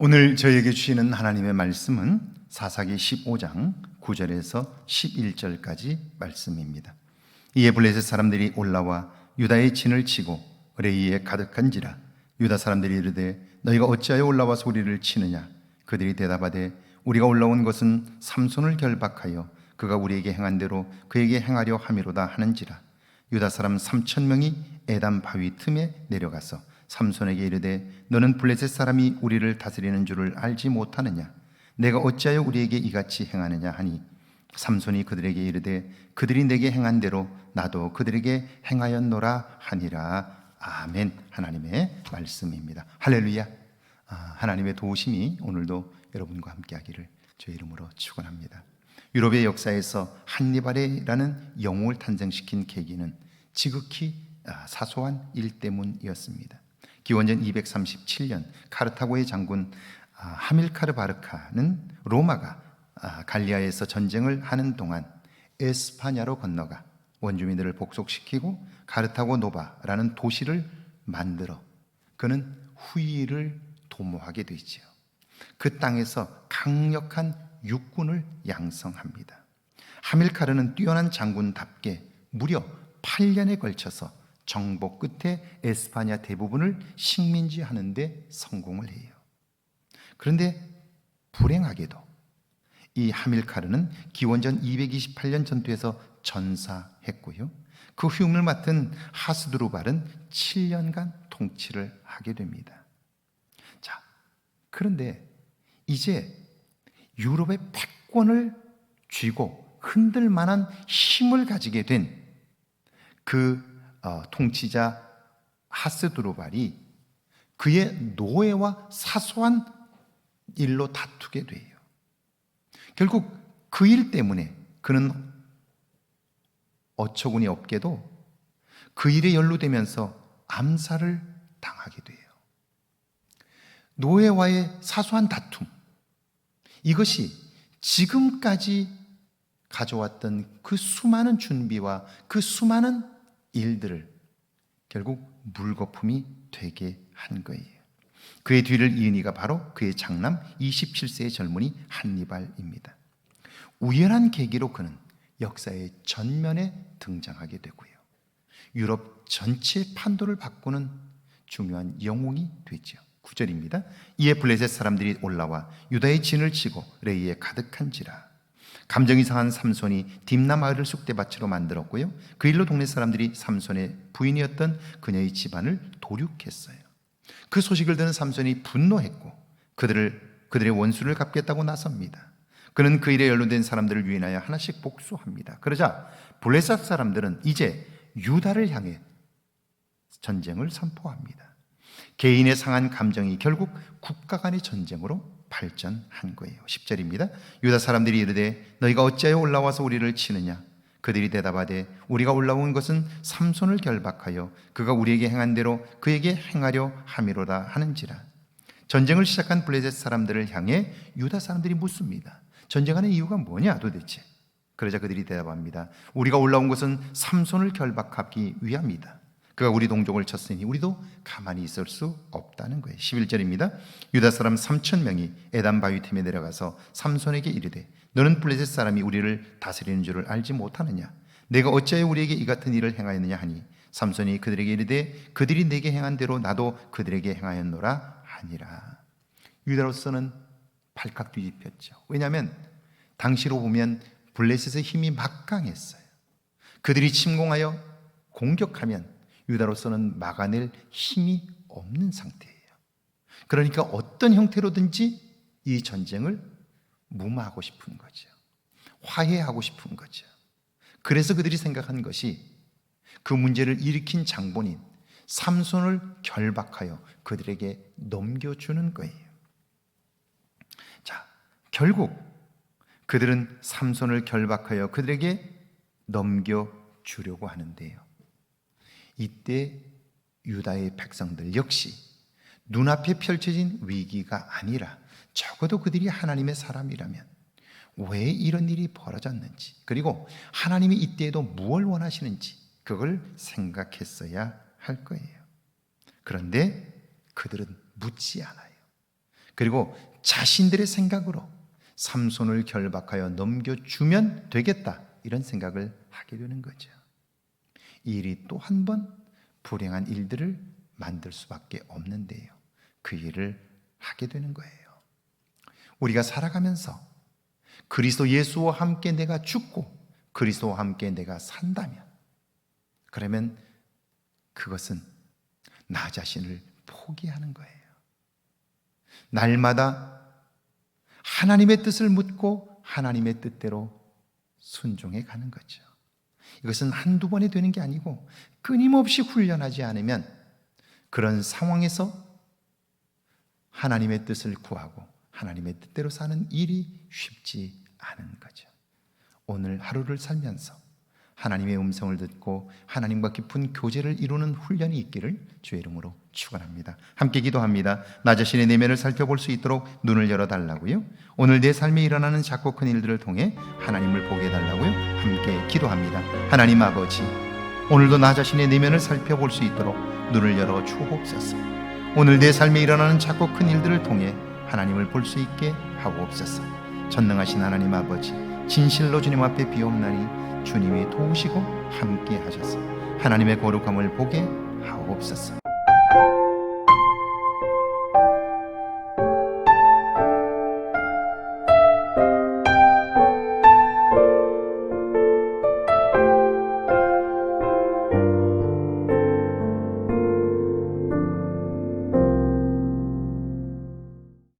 오늘 저희에게 주시는 하나님의 말씀은 사사기 15장 9절에서 11절까지 말씀입니다. 이에 블레셋 사람들이 올라와 유다의 진을 치고 의레이에 가득한지라. 유다 사람들이 이르되 너희가 어찌하여 올라와서 우리를 치느냐. 그들이 대답하되 우리가 올라온 것은 삼손을 결박하여 그가 우리에게 행한 대로 그에게 행하려 함이로다 하는지라. 유다 사람 3,000명이 에담 바위 틈에 내려가서 삼손에게 이르되 너는 블레셋 사람이 우리를 다스리는 줄을 알지 못하느냐. 내가 어찌하여 우리에게 이같이 행하느냐 하니 삼손이 그들에게 이르되 그들이 내게 행한 대로 나도 그들에게 행하였노라 하니라. 아멘. 하나님의 말씀입니다. 할렐루야. 하나님의 도우심이 오늘도 여러분과 함께 하기를 주의 이름으로 축원합니다. 유럽의 역사에서 한니발이라는 영웅을 탄생시킨 계기는 지극히 사소한 일 때문이었습니다. 기원전 237년 카르타고의 장군 하밀카르 바르카는 로마가 갈리아에서 전쟁을 하는 동안 에스파냐로 건너가 원주민들을 복속시키고 카르타고 노바라는 도시를 만들어 그는 후위를 도모하게 되지요. 그 땅에서 강력한 육군을 양성합니다. 하밀카르는 뛰어난 장군답게 무려 8년에 걸쳐서 정복 끝에 에스파냐 대부분을 식민지하는 데 성공을 해요. 그런데 불행하게도 이 하밀카르는 기원전 228년 전투에서 전사했고요. 그 후임을 맡은 하스드루발은 7년간 통치를 하게 됩니다. 자, 그런데 이제 유럽의 패권을 쥐고 흔들 만한 힘을 가지게 된 그 통치자 하스드루발이 그의 노예와 사소한 일로 다투게 돼요. 결국 그 일 때문에 그는 어처구니 없게도 그 일에 연루되면서 암살을 당하게 돼요. 노예와의 사소한 다툼, 이것이 지금까지 가져왔던 그 수많은 준비와 그 수많은 일들을 결국 물거품이 되게 한 거예요. 그의 뒤를 이은 이가 바로 그의 장남 27세의 젊은이 한니발입니다. 우연한 계기로 그는 역사의 전면에 등장하게 되고요. 유럽 전체의 판도를 바꾸는 중요한 영웅이 되죠. 9절입니다. 이에 블레셋 사람들이 올라와 유다의 진을 치고 레이에 가득한지라. 감정이 상한 삼손이 딥나 마을을 쑥대밭으로 만들었고요. 그 일로 동네 사람들이 삼손의 부인이었던 그녀의 집안을 도륙했어요. 그 소식을 듣는 삼손이 분노했고 그들의 원수를 갚겠다고 나섭니다. 그는 그 일에 연루된 사람들을 유인하여 하나씩 복수합니다. 그러자 블레셋 사람들은 이제 유다를 향해 전쟁을 선포합니다. 개인의 상한 감정이 결국 국가 간의 전쟁으로 발전한 거예요. 10절입니다. 유다 사람들이 이르되 너희가 어찌하여 올라와서 우리를 치느냐. 그들이 대답하되 우리가 올라온 것은 삼손을 결박하여 그가 우리에게 행한 대로 그에게 행하려 함이로다 하는지라. 전쟁을 시작한 블레셋 사람들을 향해 유다 사람들이 묻습니다. 전쟁하는 이유가 뭐냐 도대체. 그러자 그들이 대답합니다. 우리가 올라온 것은 삼손을 결박하기 위함이다. 그가 우리 동족을 쳤으니 우리도 가만히 있을 수 없다는 거예요. 11절입니다. 유다 사람 3,000명이 에담 바위 틈에 내려가서 삼손에게 이르되 너는 블레셋 사람이 우리를 다스리는 줄을 알지 못하느냐. 내가 어찌하여 우리에게 이 같은 일을 행하였느냐 하니 삼손이 그들에게 이르되 그들이 내게 행한 대로 나도 그들에게 행하였노라 하니라. 유다로서는 발칵 뒤집혔죠. 왜냐하면 당시로 보면 블레셋의 힘이 막강했어요. 그들이 침공하여 공격하면 유다로서는 막아낼 힘이 없는 상태예요. 그러니까 어떤 형태로든지 이 전쟁을 무마하고 싶은 거죠. 화해하고 싶은 거죠. 그래서 그들이 생각한 것이 그 문제를 일으킨 장본인 삼손을 결박하여 그들에게 넘겨주는 거예요. 자, 결국 그들은 삼손을 결박하여 그들에게 넘겨주려고 하는데요. 이때 유다의 백성들 역시 눈앞에 펼쳐진 위기가 아니라 적어도 그들이 하나님의 사람이라면 왜 이런 일이 벌어졌는지, 그리고 하나님이 이때에도 무엇을 원하시는지 그걸 생각했어야 할 거예요. 그런데 그들은 묻지 않아요. 그리고 자신들의 생각으로 삼손을 결박하여 넘겨주면 되겠다, 이런 생각을 하게 되는 거죠. 이 일이 또 한 번 불행한 일들을 만들 수밖에 없는데요, 그 일을 하게 되는 거예요. 우리가 살아가면서 그리스도 예수와 함께 내가 죽고 그리스도와 함께 내가 산다면, 그러면 그것은 나 자신을 포기하는 거예요. 날마다 하나님의 뜻을 묻고 하나님의 뜻대로 순종해 가는 거죠. 이것은 한두 번에 되는 게 아니고 끊임없이 훈련하지 않으면 그런 상황에서 하나님의 뜻을 구하고 하나님의 뜻대로 사는 일이 쉽지 않은 거죠. 오늘 하루를 살면서 하나님의 음성을 듣고 하나님과 깊은 교제를 이루는 훈련이 있기를 주의 이름으로 축원합니다. 함께 기도합니다. 나 자신의 내면을 살펴볼 수 있도록 눈을 열어달라고요. 오늘 내 삶에 일어나는 작고 큰 일들을 통해 하나님을 보게 해달라고요. 함께 기도합니다. 하나님 아버지, 오늘도 나 자신의 내면을 살펴볼 수 있도록 눈을 열어 주옵소서. 오늘 내 삶에 일어나는 작고 큰 일들을 통해 하나님을 볼 수 있게 하옵소서. 전능하신 하나님 아버지, 진실로 주님 앞에 비옵나니 주님이 도우시고 함께 하셔서 하나님의 거룩함을 보게 하옵소서.